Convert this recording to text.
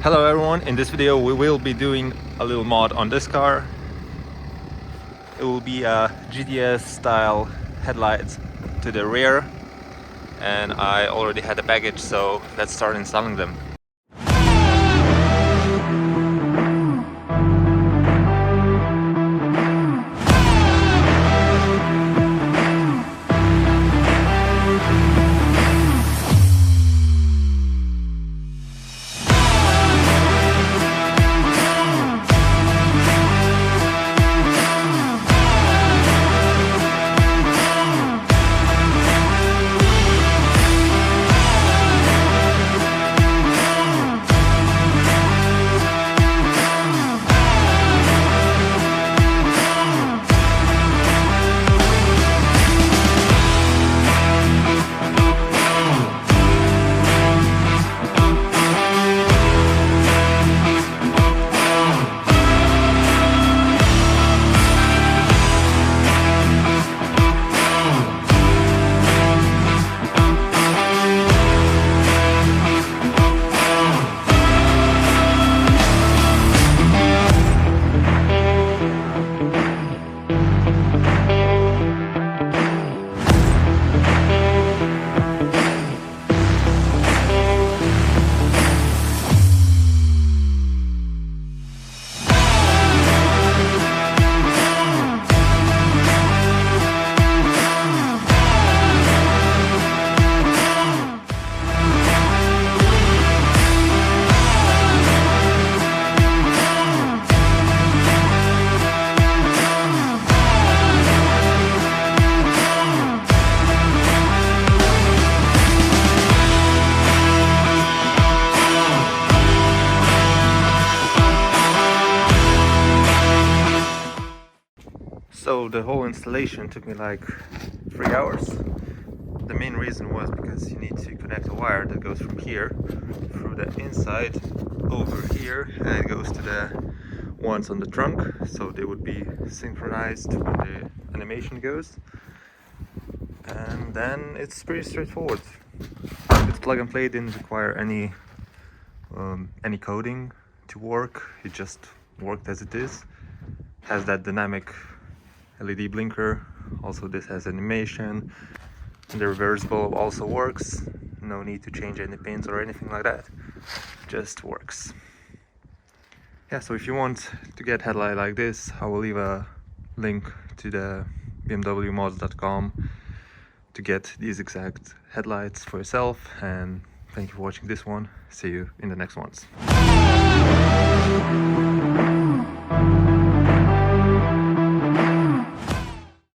Hello everyone, in this video we will be doing a little mod on this car. It will be a GTS style headlights to the rear, and I already had a package, so let's start installing them. So the whole installation took me like 3 hours. The main reason was because you need to connect a wire that goes from here through the inside over here, and it goes to the ones on the trunk, so they would be synchronized when the animation goes. And then it's pretty straightforward. It's plug and play, didn't require any coding to work. It just worked as it is. Has that dynamic LED blinker. Also this has animation, and the reverse bulb also works. No need to change any pins or anything like that, just works. Yeah, so if you want to get headlight like this, I will leave a link to the bmwmods.com to get these exact headlights for yourself. And thank you for watching this one. See you in the next ones.